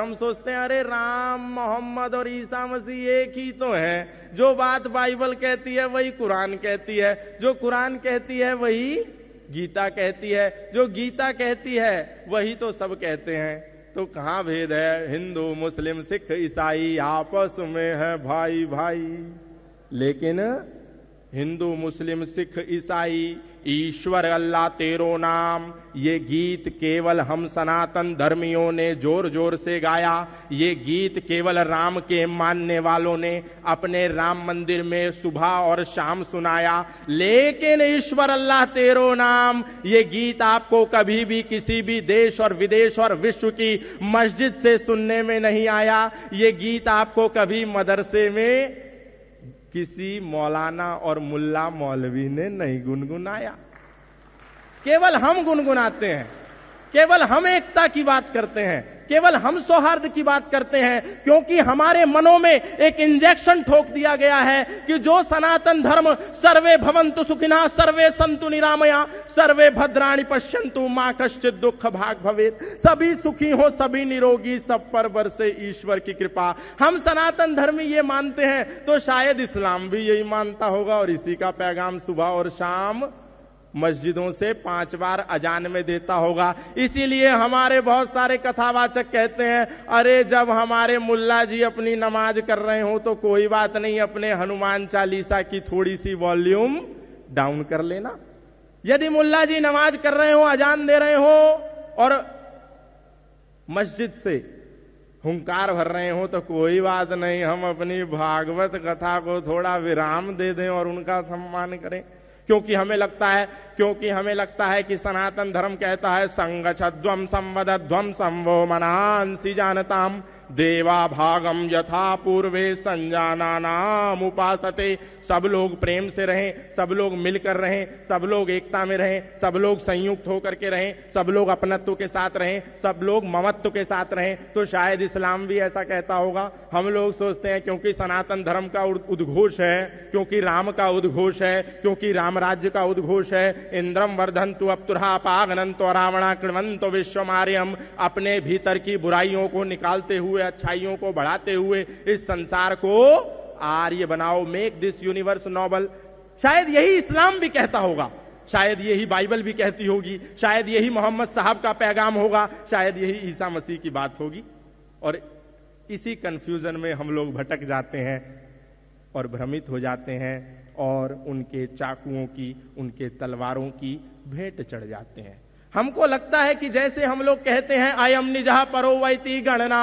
हम सोचते हैं अरे राम मोहम्मद और ईसा मसीह एक ही तो हैं, जो बात बाइबल कहती है वही कुरान कहती है, जो कुरान कहती है वही गीता कहती है, जो गीता कहती है वही तो सब कहते हैं। तो कहां भेद है? हिंदू मुस्लिम सिख ईसाई आपस में है भाई भाई। लेकिन हिंदू मुस्लिम सिख ईसाई ईश्वर अल्लाह तेरो नाम, ये गीत केवल हम सनातन धर्मियों ने जोर जोर से गाया। ये गीत केवल राम के मानने वालों ने अपने राम मंदिर में सुबह और शाम सुनाया। लेकिन ईश्वर अल्लाह तेरो नाम, ये गीत आपको कभी भी किसी भी देश और विदेश और विश्व की मस्जिद से सुनने में नहीं आया। ये गीत आपको कभी मदरसे में किसी मौलाना और मुल्ला मौलवी ने नहीं गुनगुनाया। केवल हम गुनगुनाते हैं, केवल हम एकता की बात करते हैं, केवल हम सौहार्द की बात करते हैं, क्योंकि हमारे मनों में एक इंजेक्शन ठोक दिया गया है कि जो सनातन धर्म सर्वे भवन्तु सुखिनः सर्वे सन्तु निरामया सर्वे भद्राणि पश्यन्तु मां कश्चित् दुःख भाग भवेत्, सभी सुखी हो सभी निरोगी सब पर बरसे ईश्वर की कृपा। हम सनातन धर्मी ये मानते हैं, तो शायद इस्लाम भी यही मानता होगा और इसी का पैगाम सुबह और शाम मस्जिदों से 5 बार अजान में देता होगा। इसीलिए हमारे बहुत सारे कथावाचक कहते हैं अरे जब हमारे मुल्ला जी अपनी नमाज कर रहे हो तो कोई बात नहीं, अपने हनुमान चालीसा की थोड़ी सी वॉल्यूम डाउन कर लेना। यदि मुल्ला जी नमाज कर रहे हो, अजान दे रहे हो और मस्जिद से हुंकार भर रहे हो तो कोई बात नहीं, हम अपनी भागवत कथा को थोड़ा विराम दे दें और उनका सम्मान करें। क्योंकि हमें लगता है कि सनातन धर्म कहता है संगच्छध्वम संवदध्वम संवो मनांसि जानताम देवा भागम यथा पूर्वे संजानानाम उपासते। सब लोग प्रेम से रहें, सब लोग मिलकर रहें, सब लोग एकता में रहें, सब लोग संयुक्त होकर के रहें, सब लोग अपनत्व के साथ रहें, सब लोग ममत्व के साथ रहें। तो शायद इस्लाम भी ऐसा कहता होगा। हम लोग सोचते हैं क्योंकि सनातन धर्म का उद्घोष है, क्योंकि राम का उद्घोष है, क्योंकि राम राज्य का उद्घोष है, इंद्रम वर्धन्तु अप्तुरहा पागनन्तो रावणा कृण्वन्तो विश्वमार्यम, अपने भीतर की बुराइयों को निकालते हुए अच्छाइयों को बढ़ाते हुए इस संसार को आर्य बनाओ, मेक दिस यूनिवर्स नोबल। शायद यही इस्लाम भी कहता होगा, शायद यही बाइबल भी कहती होगी, शायद यही मोहम्मद साहब का पैगाम होगा, शायद यही ईसा मसीह की बात होगी। और इसी कंफ्यूजन में हम लोग भटक जाते हैं और भ्रमित हो जाते हैं और उनके चाकुओं की, उनके तलवारों की भेंट चढ़ जाते हैं। हमको लगता है कि जैसे हम लोग कहते हैं अयम निजः परो वैति गणना